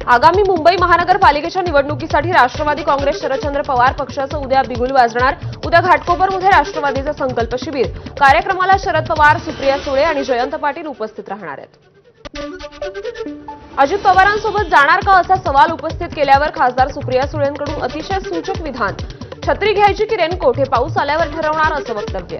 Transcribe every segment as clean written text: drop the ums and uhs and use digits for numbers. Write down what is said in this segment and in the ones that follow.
आगामी मुंबई महानगरपालिकेच्या निवडणुकीसाठी राष्ट्रवादी काँग्रेस शरदचंद्र पवार पक्षाचं उद्या बिगुल वाजणार। उद्या घाटकोपरमध्ये राष्ट्रवादीचं संकल्प शिबिर। कार्यक्रमाला शरद पवार, सुप्रिया सुळे आणि जयंत पाटील उपस्थित राहणार आहेत। अजित पवारांसोबत जाणार का असा सवाल उपस्थित केल्यावर खासदार सुप्रिया सुळेंकडून अतिशय सूचक विधान। छत्री घ्यायची की रेनकोट हे पाऊस आल्यावर ठरवणार असं वक्तव्य।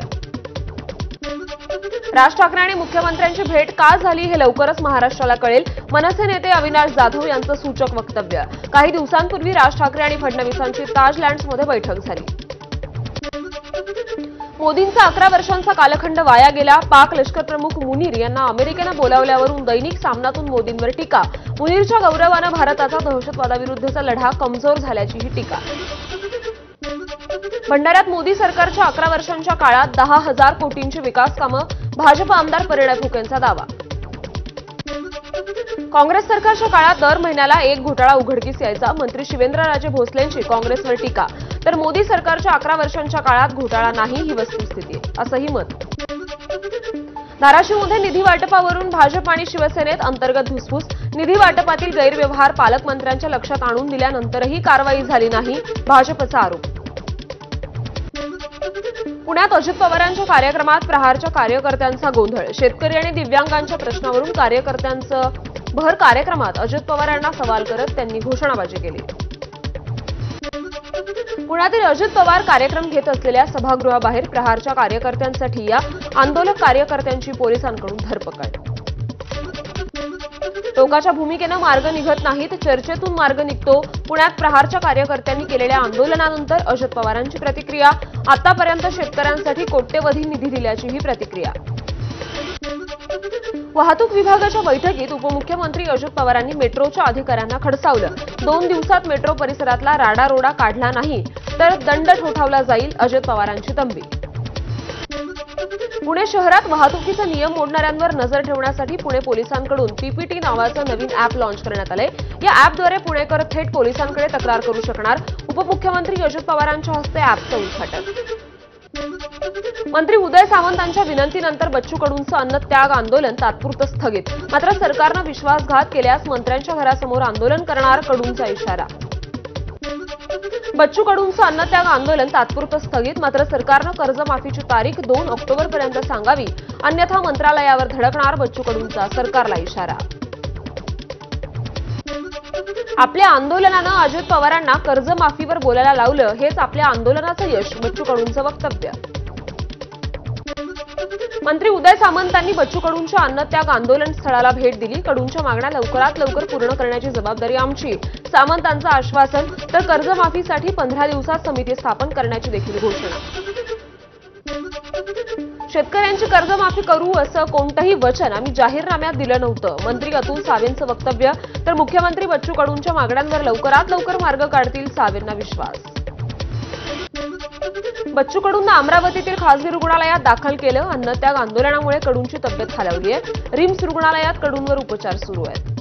राज ठाकरे आणि मुख्यमंत्र्यांची भेट का झाली हे लवकरच महाराष्ट्राला कळेल। मनसे नेते अविनाश जाधव यांचं सूचक वक्तव्य। काही दिवसांपूर्वी राज ठाकरे आणि फडणवीसांची ताज लँड्समध्ये बैठक झाली। मोदींचा 11 वर्षांचा कालखंड वाया गेला। पाक लष्कर प्रमुख मुनीर यांना अमेरिकेनं बोलावल्यावरून दैनिक सामनातून मोदींवर टीका। मुनीरच्या गौरवानं भारताचा दहशतवादाविरुद्धचा लढा कमजोर झाल्याचीही टीका। भंडाऱ्यात मोदी सरकारच्या 11 वर्षांच्या काळात 10,000 कोटींची विकास कामं। भाजप आमदार परिणय फुकेंचा दावा। काँग्रेस सरकारच्या काळात दर महिन्याला एक घोटाळा उघडकीस यायचा। मंत्री शिवेंद्रराजे भोसलेंची काँग्रेसवर टीका। तर मोदी सरकारच्या 11 वर्षांच्या काळात घोटाळा नाही ही वस्तुस्थिती असंही मत। धाराशिवमध्ये निधी वाटपावरून भाजप आणि शिवसेनेत अंतर्गत धुसफूस। निधी वाटपातील गैरव्यवहार पालकमंत्र्यांच्या लक्षात आणून दिल्यानंतरही कारवाई झाली नाही, भाजपचा आरोप। पुण्यात अजित पवारांच्या कार्यक्रमात प्रहारच्या कार्यकर्त्यांचा गोंधळ। शेतकरी आणि दिव्यांगांच्या प्रश्नावरून कार्यकर्त्यांचं भर कार्यक्रमात अजित पवार यांना सवाल करत त्यांनी घोषणाबाजी केली। पुण्यातील अजित पवार कार्यक्रम घेत असलेल्या सभागृहाबाहेर प्रहारच्या कार्यकर्त्यांसाठी या आंदोलक कार्यकर्त्यांची पोलिसांकडून धरपकड। टोकाच्या भूमिकेनं मार्ग निघत नाहीत, चर्चेतून मार्ग निघतो। पुण्यात प्रहारच्या कार्यकर्त्यांनी केलेल्या आंदोलनानंतर अजित पवारांची प्रतिक्रिया। आतापर्यंत शेतकऱ्यांसाठी कोट्यवधी निधी दिल्याचीही प्रतिक्रिया। वाहतूक विभागाच्या बैठकीत उपमुख्यमंत्री अजित पवारांनी मेट्रोच्या अधिकाऱ्यांना खडसावलं। 2 दिवसात मेट्रो परिसरातला राडारोडा काढला नाही तर दंड ठोठावला जाईल, अजित पवारांची तंबी। पुणे शहरात वाहतुकीचे नियम मोडणाऱ्यांवर नजर ठेवण्यासाठी पुणे पोलिसांकडून पीपीटी नावाचं नवीन अॅप लॉन्च करण्यात आलंय। या अॅपद्वारे पुणेकर थेट पोलिसांकडे तक्रार करू शकणार। उपमुख्यमंत्री अजित पवारांच्या हस्ते अॅपचं उद्घाटन। मंत्री उदय सामंतांच्या विनंतीनंतर बच्चू कडूंचं अन्नत्याग आंदोलन तात्पुरतं स्थगित। मात्र सरकारनं विश्वासघात केल्यास मंत्र्यांच्या घरासमोर आंदोलन करणार, कडूंचा इशारा। बच्चू कडूंचं अन्नत्याग आंदोलन तात्पुरतं स्थगित। मात्र सरकारनं कर्जमाफीची तारीख 2 ऑक्टोबरपर्यंत सांगावी, अन्यथा मंत्रालयावर धडकणार, बच्चू कडूंचा सरकारला इशारा। आपल्या आंदोलनानं अजित पवारांना कर्जमाफीवर बोलायला लावलं, हेच आपल्या आंदोलनाचं यश, बच्चू कडूंचं वक्तव्य। मंत्री उदय सामंतांनी बच्चू कडूंच्या अन्नत्याग आंदोलन स्थळाला भेट दिली। कडूंच्या मागण्या लवकरात लवकर पूर्ण करण्याची जबाबदारी आमची, सामंतांचं आश्वासन। तर कर्जमाफीसाठी 15 दिवसात समिती स्थापन करण्याची देखील घोषणा। शेतकऱ्यांची कर्जमाफी करू असं कोणतंही वचन आम्ही जाहीरनाम्यात दिलं नव्हतं, मंत्री अतुल सावेंचं वक्तव्य। तर मुख्यमंत्री बच्चू कडूंच्या मागण्यांवर लवकरात लवकर मार्ग काढतील, सावेंना विश्वास। बच्चू कडूंना अमरावतीतील खासगी रुग्णालयात दाखल केलं। अन्नत्याग आंदोलनामुळे कडूंची तब्येत खालावली आहे। रिम्स रुग्णालयात कडूंवर उपचार सुरू आहेत।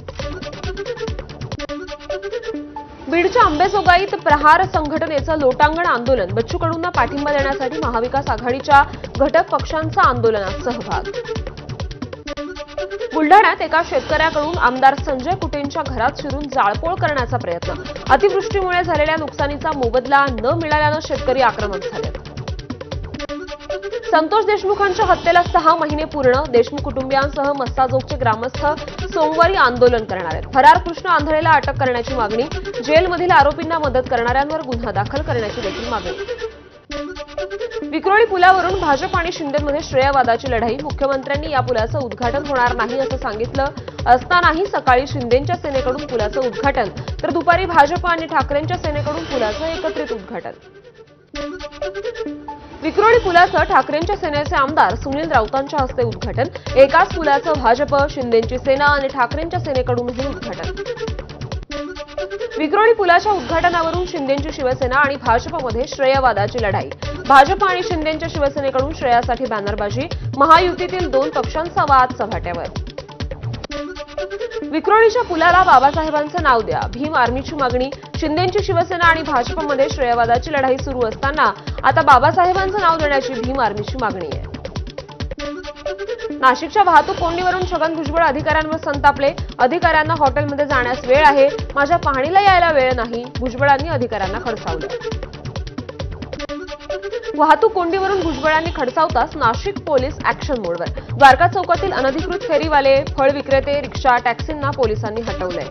बीडच्या आंबेजोगाईत प्रहार संघटनेचं लोटांगण आंदोलन। बच्चू कडूंना पाठिंबा देण्यासाठी महाविकास आघाडीच्या घटक पक्षांचा आंदोलनात सहभाग। बुलढाण्यात एका शेतकऱ्याकडून आमदार संजय कुटेंच्या घरात शिरून जाळपोळ करण्याचा प्रयत्न। अतिवृष्टीमुळे झालेल्या नुकसानीचा मोबदला न मिळाल्यानं शेतकरी आक्रमक झाले। संतोष देशमुखांच्या हत्येला 6 महिने पूर्ण। देशमुख कुटुंबियांसह मस्साजोगचे ग्रामस्थ सोमवारी आंदोलन करणार आहेत। फरार कृष्ण आंधळेला अटक करण्याची मागणी। जेलमधील आरोपींना मदत करणाऱ्यांवर गुन्हा दाखल करण्याची देखील मागणी। विक्रोळी पुलावरून भाजप आणि शिंदेमध्ये श्रेयवादाची लढाई। मुख्यमंत्र्यांनी या पुलाचं उद्घाटन होणार नाही असं सांगितलं असतानाही सकाळी शिंदेंच्या सेनेकडून पुलाचं उद्घाटन, तर दुपारी भाजप आणि ठाकरेंच्या सेनेकडून पुलाचं एकत्रित उद्घाटन। विक्रोळी पुलाचं ठाकरेंच्या सेनेचे आमदार सुनील राऊतांच्या हस्ते उद्घाटन। एकाच पुलाचं भाजप, शिंदेंची सेना आणि ठाकरेंच्या सेनेकडूनही उद्घाटन। विक्रोळी पुलाच्या उद्घाटनावरून शिंदेंची शिवसेना आणि भाजपमध्ये श्रेयवादाची लढाई। भाजप आणि शिंदेंच्या शिवसेनेकडून श्रेयासाठी बॅनरबाजी। महायुतीतील 2 पक्षांचा वाद चव्हाट्यावर। विक्रोळीच्या पुलाला बाबासाहेबांचं नाव द्या, भीम आर्मीची मागणी। शिंदेंची शिवसेना आणि भाजपमध्ये श्रेयवादाची लढाई सुरू असताना आता बाबासाहेबांचं नाव देण्याची भीम आर्मीची मागणी आहे। नाशिकच्या वाहतूक कोंडीवरून छगन भुजबळ अधिकाऱ्यांवर संतापले. अधिकाऱ्यांना हॉटेलमध्ये जाण्यास वेळ आहे, माझ्या पाहणीला यायला वेळ नाही, भुजबळांनी अधिकाऱ्यांना खडसावलं. वाहतूक कोंडीवरून भुजबळांनी खडसावताच नाशिक पोलीस ऍक्शन मोडवर. द्वारका चौकातील अनधिकृत फेरीवाले, फळ विक्रेते, रिक्षा, टॅक्सींना पोलिसांनी हटवलंय.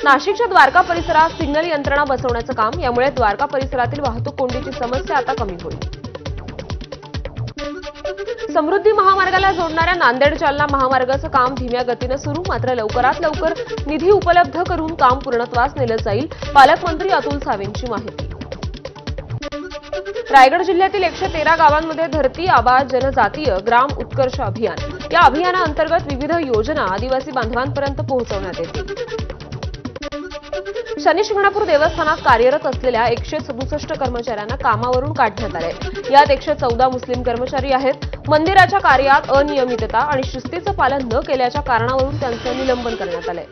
नाशिकच्या द्वारका परिसरात सिग्नल यंत्रणा बसवण्याचं काम, यामुळे द्वारका परिसरातील वाहतूक कोंडीची समस्या आता कमी होईल. समृद्धी महामार्गाला जोडणाऱ्या नांदेड जालना महामार्गाचं काम धीम्या गतीनं सुरू, मात्र लवकरात लवकर निधी उपलब्ध करून काम पूर्णत्वास नेलं जाईल. पालकमंत्री अतुल सावेंची माहिती. रायगड जिल्ह्यातील 113 गावांमध्ये धरती आबा जनजातीय ग्राम उत्कर्ष अभियान, या अभियानाअंतर्गत विविध योजना आदिवासी बांधवांपर्यंत पोहोचवण्यात येतील. शनी शिंगणापूर देवस्थानात कार्यरत असलेल्या 167 कर्मचाऱ्यांना कामावरून काढण्यात आले. यात 114 मुस्लिम कर्मचारी आहेत. मंदिराच्या कार्यात अनियमितता आणि शिस्तीचं पालन न केल्याच्या कारणावरून त्यांचं निलंबन करण्यात आलंय.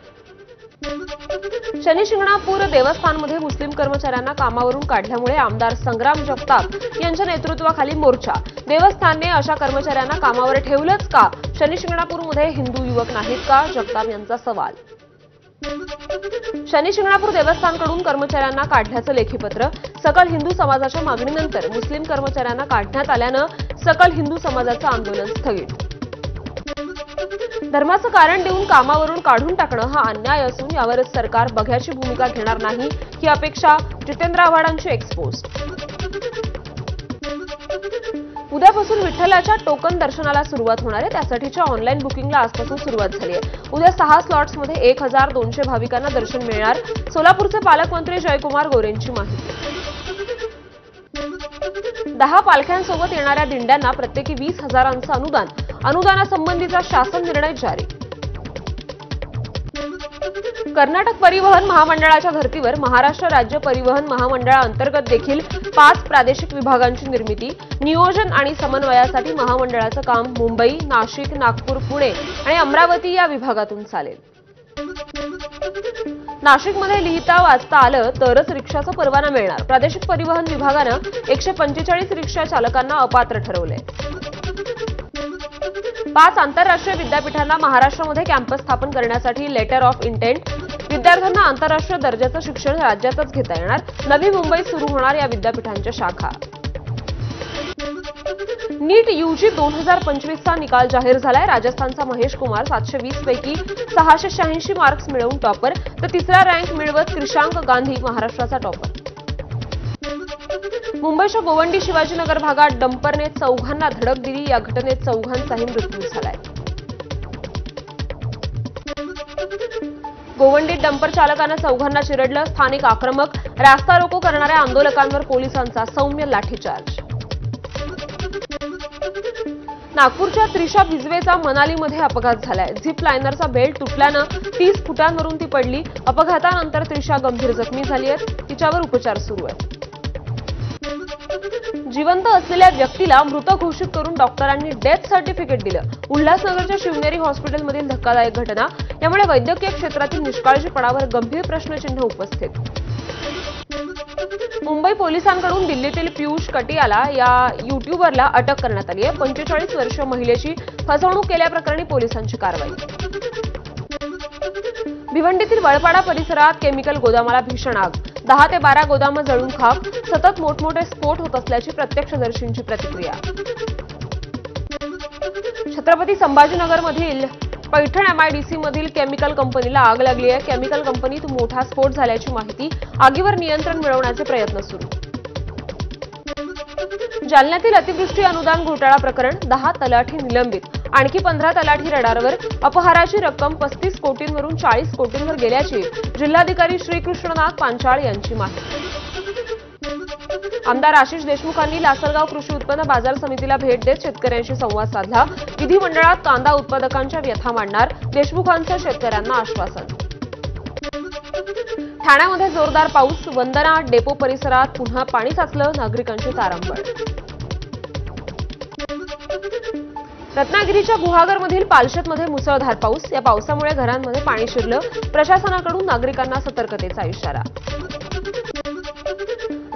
शनी शिंगणापूर देवस्थानमध्ये मुस्लिम कर्मचाऱ्यांना कामावरून काढल्यामुळे आमदार संग्राम जगताप यांच्या नेतृत्वाखाली मोर्चा. देवस्थानने अशा कर्मचाऱ्यांना कामावर ठेवलंच का? शनी शिंगणापूरमध्ये हिंदू युवक नाहीत का? जगताप यांचा सवाल. शनी शिंगणापूर देवस्थानकडून कर्मचाऱ्यांना काढल्याचं लेखीपत्र. सकल हिंदू समाजाच्या मागणीनंतर मुस्लिम कर्मचाऱ्यांना काढण्यात आल्यानं सकल हिंदू समाजाचं आंदोलन स्थगित. धर्माचं कारण देऊन कामावरून काढून टाकणं हा अन्याय असून यावर सरकार बघ्याची भूमिका घेणार नाही, ही अपेक्षा जितेंद्र आव्हाडांची एक्सपोस्ट. उद्यापासून विठ्ठलाच्या टोकन दर्शनाला सुरुवात होणार आहे. त्यासाठीच्या ऑनलाईन बुकिंगला आजपासून सुरुवात झाली आहे. उद्या 6 स्लॉट्समध्ये 1200 भाविकांना दर्शन मिळणार. सोलापूरचे पालकमंत्री जयकुमार गोरेंची माहिती. 10 पालख्यांसोबत येणाऱ्या दिंड्यांना प्रत्येकी 20,000चं अनुदान. अनुदानासंबंधीचा शासन निर्णय जारी. कर्नाटक परिवहन महामंडळाच्या धर्तीवर महाराष्ट्र राज्य परिवहन महामंडळाअंतर्गत देखील 5 प्रादेशिक विभागांची निर्मिती. नियोजन आणि समन्वयासाठी महामंडळाचं काम मुंबई, नाशिक, नागपूर, पुणे आणि अमरावती या विभागातून चालेल. नाशिकमध्ये लिहिता वाचता आलं तरच रिक्षाचा परवाना मिळणार. प्रादेशिक परिवहन विभागानं 145 रिक्षा चालकांना अपात्र ठरवलंय. 5 आंतरराष्ट्रीय विद्यापीठांना महाराष्ट्रामध्ये कॅम्पस स्थापन करण्यासाठी लेटर ऑफ इंटेंट. विद्यार्थ्यांना आंतरराष्ट्रीय दर्जाचं शिक्षण राज्यातच घेता येणार. नवी मुंबईत सुरू होणार या विद्यापीठांच्या शाखा. नीट यूजी 2025चा निकाल जाहीर झालाय. राजस्थानचा महेश कुमार 720 पैकी 686 मार्क्स मिळवून टॉपर, तर तिसरा रँक मिळवत क्रिशांक गांधी महाराष्ट्राचा टॉपर. मुंबईच्या गोवंडी शिवाजीनगर भागात डंपरने 4घांना धडक दिली. या घटनेत 4घांचाही मृत्यू झालाय. गोवंडीत डंपर चालकानं 4घांना चिरडलं. स्थानिक आक्रमक. रास्ता रोको करणाऱ्या आंदोलकांवर पोलिसांचा सौम्य लाठीचार्ज. नागपूरच्या त्रिशा भिजवेचा मनालीमध्ये अपघात झालाय. झिप लायनरचा बेल्ट तुटल्यानं 30 फुटांवरून ती पडली. अपघातानंतर त्रिशा गंभीर जखमी झाली आहे. तिच्यावर उपचार सुरू आहेत. जिवंत असलेल्या व्यक्तीला मृत घोषित करून डॉक्टरांनी डेथ सर्टिफिकेट दिलं. उल्हासनगरच्या शिवनेरी हॉस्पिटलमधील धक्कादायक घटना. यामुळे वैद्यकीय क्षेत्रातील निष्काळजीपणावर गंभीर प्रश्नचिन्ह उपस्थित. मुंबई पोलिसांकडून दिल्लीतील पियुष कटियाला या युट्यूबरला अटक करण्यात आली आहे. 45 वर्षीय महिलेची फसवणूक केल्याप्रकरणी पोलिसांची कारवाई. भिवंडीतील वळपाडा परिसरात केमिकल गोदामाला भीषण आग. 10 ते 12 गोदामं जळून खाक. सतत मोठमोठे स्फोट होत असल्याची प्रत्यक्षदर्शींची प्रतिक्रिया. छत्रपती संभाजीनगरमधील पैठण MIDC मधील केमिकल कंपनीला आग लागली आहे. केमिकल कंपनीत मोठा स्फोट झाल्याची माहिती. आगीवर नियंत्रण मिळवण्याचे प्रयत्न सुरू. जालन्यातील अतिवृष्टी अनुदान घोटाळा प्रकरण. 10 तलाठी निलंबित. आणखी 15 तलाठी रडारवर. अपहाराची रक्कम 35 कोटींवरून 40 कोटींवर गेल्याची जिल्हाधिकारी श्रीकृष्णनाथ पांचाळ यांची माहिती. आमदार आशिष देशमुखांनी लासलगाव कृषी उत्पन्न बाजार समितीला भेट देत शेतकऱ्यांशी संवाद साधला. विधिमंडळात कांदा उत्पादकांच्या व्यथा मांडणार. देशमुखांचं शेतकऱ्यांना आश्वासन. ठाण्यामध्ये जोरदार पाऊस. वंदना डेपो परिसरात पुन्हा पाणी साचलं. नागरिकांची तारांबळ. रत्नागिरीच्या गुहागरमधील पालशेतमध्ये मुसळधार पाऊस. या पावसामुळे घरांमध्ये पाणी शिरलं. प्रशासनाकडून नागरिकांना सतर्कतेचा इशारा.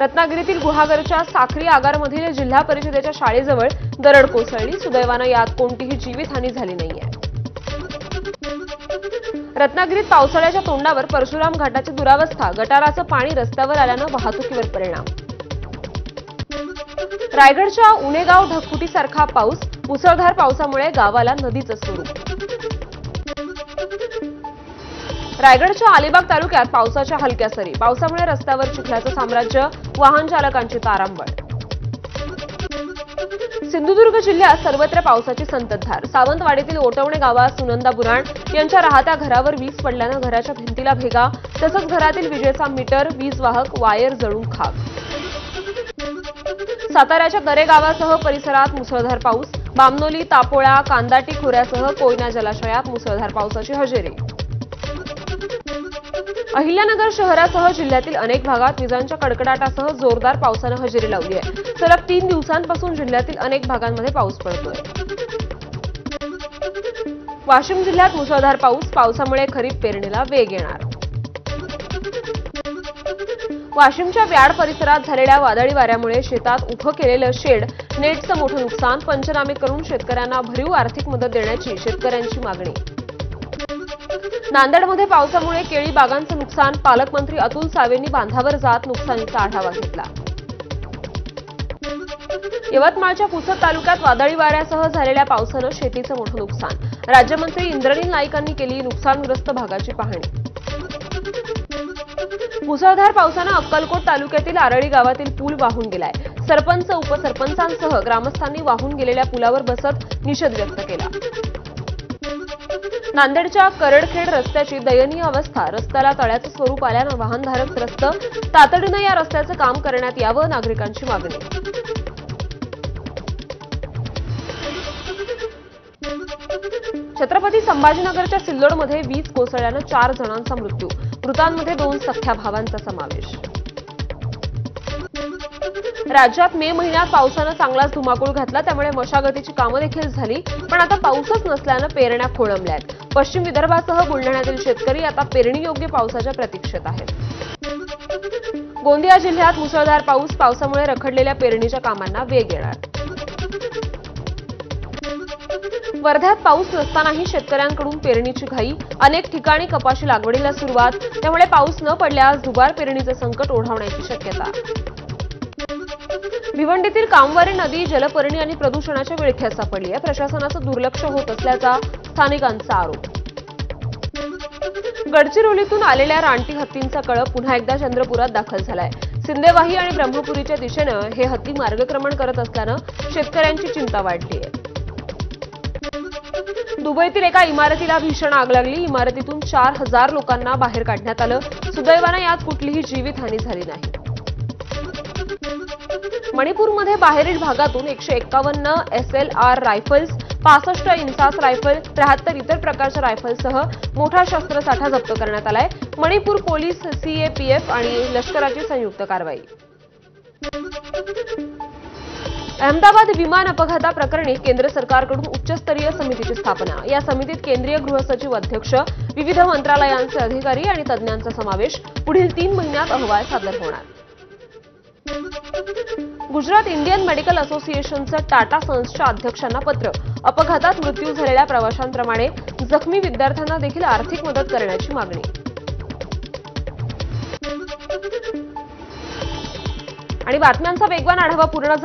रत्नागिरीतील गुहागरच्या साखरी आगारमधील जिल्हा परिषदेच्या शाळेजवळ दरड कोसळली. सुदैवानं यात कोणतीही जीवितहानी झाली नाहीये. रत्नागिरीत पावसाळ्याच्या तोंडावर परशुराम घाटाची दुरावस्था. गटाराचं पाणी रस्त्यावर आल्यानं वाहतुकीवर परिणाम. रायगडच्या उणेगाव ढगफुटीसारखा पाऊस. मुसळधार पावसामुळे गावाला नदीचं स्वरूप. रायगडच्या अलिबाग तालुक्यात पावसाच्या हलक्या सरी. पावसामुळे रस्त्यावर चिखलाचं साम्राज्य. वाहन चालकांची तारांबळ. सिंधुदुर्ग जिल्ह्यात सर्वत्र पावसाची संततधार. सावंतवाडीतील ओटवणे गावात सुनंदा बुराण यांच्या राहत्या घरावर वीज पडल्यानं घराच्या भिंतीला भेगा, तसंच घरातील विजेचा मीटर, वीज वाहक, वायर जळून खाक. साताऱ्याच्या दरे गावासह परिसरात मुसळधार पाऊस. बामनोली, तापोळा, कांदाटी खोऱ्यासह कोयना जलाशयात मुसळधार पावसाची हजेरी. अहिल्यानगर शहरासह जिल्ह्यातील अनेक भागात विजांच्या कडकडाटासह जोरदार पावसानं हजेरी लावली आहे. सलग 3 दिवसांपासून जिल्ह्यातील अनेक भागांमध्ये पाऊस पडतोय. वाशिम जिल्ह्यात मुसळधार पाऊस. पावसामुळे खरीप पेरणीला वेग येणार. वाशिमच्या व्याड परिसरात झालेल्या वादळी वाऱ्यामुळे शेतात उभं केलेलं शेड, नेटचं मोठं नुकसान. पंचनामे करून शेतकऱ्यांना भरीव आर्थिक मदत देण्याची शेतकऱ्यांची मागणी. नांदेडमध्ये पावसामुळे केळी बागांचं नुकसान. पालकमंत्री अतुल सावेंनी बांधावर जात नुकसानीचा आढावा घेतला. यवतमाळच्या पुसद तालुक्यात वादळी वाऱ्यासह झालेल्या पावसानं शेतीचं मोठं नुकसान. राज्यमंत्री इंद्रनील नाईकांनी केली नुकसानग्रस्त भागाची पाहणी. मुसळधार पावसानं अक्कलकोट तालुक्यातील आरळी गावातील पूल वाहून गेलाय. सरपंच, उपसरपंचांसह ग्रामस्थांनी वाहून गेलेल्या पुलावर बसत निषेध व्यक्त केला. नांदेडच्या करडखेड रस्त्याची दयनीय अवस्था. रस्त्याला तळ्याचं स्वरूप आल्यानं वाहनधारक त्रस्त. तातडीनं या रस्त्याचं काम करण्यात यावं, नागरिकांची मागणी. छत्रपती संभाजीनगरच्या सिल्लोडमध्ये वीज कोसळल्यानं 4 जणांचा मृत्यू. मृतांमध्ये 2 सख्ख्या भावांचा समावेश. राज्यात मे महिन्यात पावसानं चांगलाच धुमाकूळ घातला, त्यामुळे मशागतीची कामं देखील झाली. पण आता पाऊसच नसल्यानं पेरण्या खोळंबल्यात. पश्चिम विदर्भासह बुलढाण्यातील शेतकरी आता पेरणीयोग्य पावसाच्या प्रतीक्षेत आहेत. गोंदिया जिल्ह्यात मुसळधार पाऊस. पावसामुळे रखडलेल्या पेरणीच्या कामांना वेग येणार. वर्ध्यात पाऊस नसतानाही शेतकऱ्यांकडून पेरणीची घाई. अनेक ठिकाणी कपाशी लागवडीला सुरुवात. त्यामुळे पाऊस न पडल्यास दुबार पेरणीचं संकट ओढावण्याची शक्यता. भिवंडीतील कामवारी नदी जलपर्णी आणि प्रदूषणाच्या विळख्यात सापडली आहे. प्रशासनाचं दुर्लक्ष होत असल्याचा स्थानिकांचा आरोप. गडचिरोलीतून आलेल्या रानटी हत्तींचा कळप पुन्हा एकदा चंद्रपुरात दाखल झालाय. सिंदेवाही आणि ब्रह्मपुरीच्या दिशेनं हे हत्ती मार्गक्रमण करत असल्यानं शेतकऱ्यांची चिंता वाढली आहे. दुबईतील एका इमारतीला भीषण आग लागली. इमारतीतून 4000 लोकांना बाहेर काढण्यात आलं. सुदैवानं यात कुठलीही जीवितहानी झाली नाही. मणिपूरमध्ये बाहेरील भागातून 151 SLR रायफल्स, 65 इंसास रायफल, 73 इतर प्रकारच्या रायफलसह मोठा शस्त्रसाठा जप्त करण्यात आलाय. मणिपूर पोलीस, CAPF आणि लष्कराची संयुक्त कारवाई. अहमदाबाद विमान अपघाताप्रकरणी केंद्र सरकारकडून उच्चस्तरीय समितीची स्थापना. या समितीत केंद्रीय गृहसचिव अध्यक्ष, विविध मंत्रालयांचे अधिकारी आणि तज्ज्ञांचा समावेश. पुढील 3 महिन्यात अहवाल सादर होणार. गुजरात इंडियन मेडिकल असोसिएशनचं टाटा सन्सच्या अध्यक्षांना पत्र. अपघातात मृत्यू झालेल्या प्रवाशांप्रमाणे जखमी विद्यार्थ्यांना देखील आर्थिक मदत करण्याची मागणी. आणि बातम्यांचा वेगवान आढावा पूर्ण झाला.